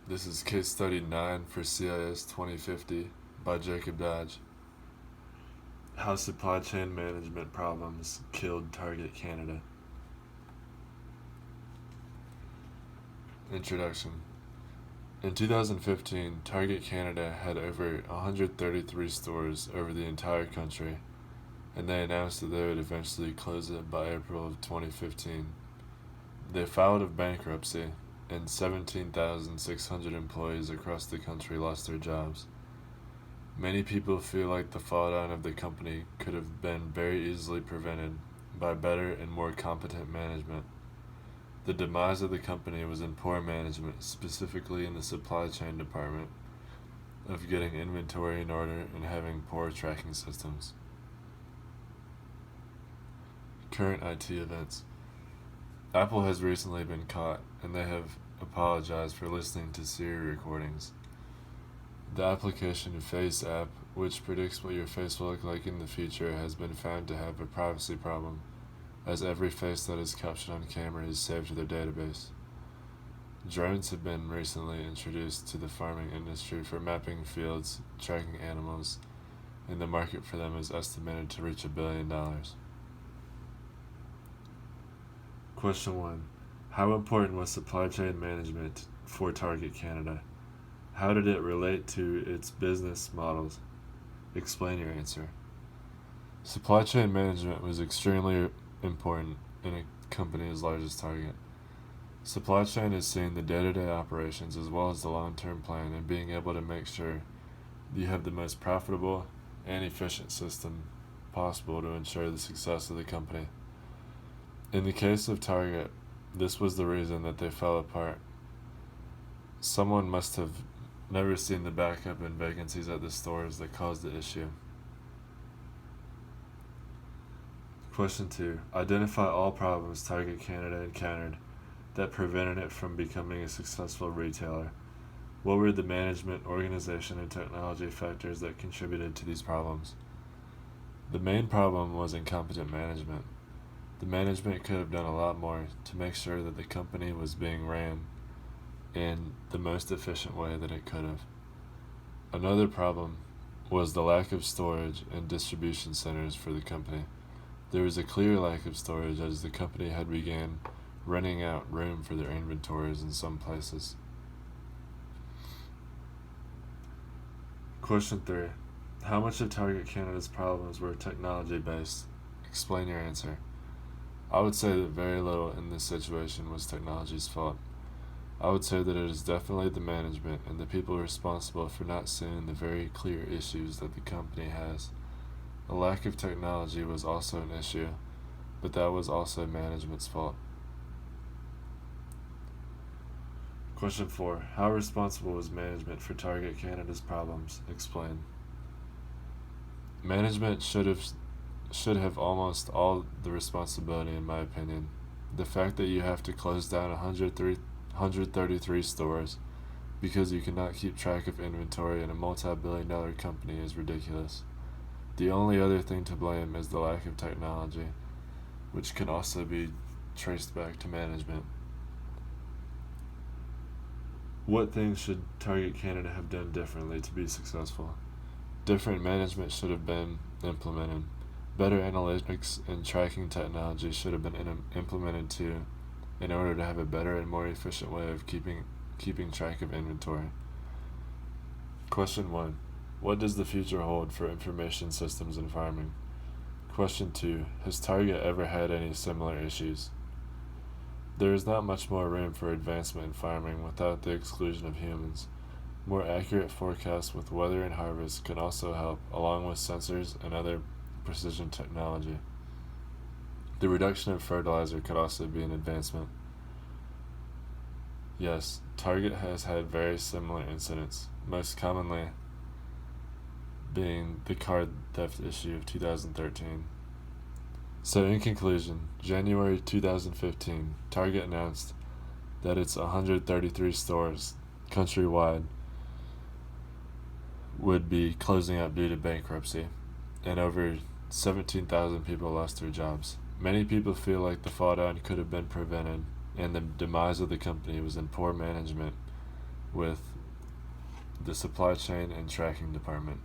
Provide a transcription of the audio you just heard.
This is case study 9 for CIS 2050 by Jacob Dodge. How supply chain management problems killed Target Canada. Introduction. In 2015, Target Canada had over 133 stores over the entire country, and they announced that they would eventually close it by April of 2015. They filed a bankruptcy, and 17,600 employees across the country lost their jobs. Many people feel like the fall-down of the company could have been very easily prevented by better and more competent management. The demise of the company was in poor management, specifically in the supply chain department, of getting inventory in order and having poor tracking systems. Current IT events. Apple has recently been caught, and they have apologized for listening to Siri recordings. The application Face app, which predicts what your face will look like in the future, has been found to have a privacy problem, as every face that is captured on camera is saved to their database. Drones have been recently introduced to the farming industry for mapping fields, tracking animals, and the market for them is estimated to reach $1 billion. Question 1. How important was supply chain management for Target Canada? How did it relate to its business models? Explain your answer. Supply chain management was extremely important in a company as large as Target. Supply chain is seeing the day-to-day operations as well as the long-term plan and being able to make sure you have the most profitable and efficient system possible to ensure the success of the company. In the case of Target, this was the reason that they fell apart. Someone must have never seen the backup and vacancies at the stores that caused the issue. Question 2. Identify all problems Target Canada encountered that prevented it from becoming a successful retailer. What were the management, organization, and technology factors that contributed to these problems? The main problem was incompetent management. The management could have done a lot more to make sure that the company was being ran in the most efficient way that it could have. Another problem was the lack of storage and distribution centers for the company. There was a clear lack of storage as the company had began running out room for their inventories in some places. Question 3. How much of Target Canada's problems were technology based? Explain your answer. I would say that very little in this situation was technology's fault. I would say that it is definitely the management and the people responsible for not seeing the very clear issues that the company has. A lack of technology was also an issue, but that was also management's fault. Question 4. How responsible was management for Target Canada's problems? Explain. Management should have almost all the responsibility, in my opinion. The fact that you have to close down 133 stores because you cannot keep track of inventory in a multi-billion-dollar company is ridiculous. The only other thing to blame is the lack of technology, which can also be traced back to management. What things should Target Canada have done differently to be successful? Different management should have been implemented. Better analytics and tracking technology should have been implemented too, in order to have a better and more efficient way of keeping track of inventory. Question 1. What does the future hold for information systems in farming? Question 2. Has Target ever had any similar issues? There is not much more room for advancement in farming without the exclusion of humans. More accurate forecasts with weather and harvest can also help, along with sensors and other precision technology. The reduction of fertilizer could also be an advancement. Yes, Target has had very similar incidents, most commonly being the card theft issue of 2013. So in conclusion, January 2015, Target announced that its 133 stores countrywide would be closing up due to bankruptcy, and over 17,000 people lost their jobs. Many people feel like the fall down could have been prevented, and the demise of the company was in poor management with the supply chain and tracking department.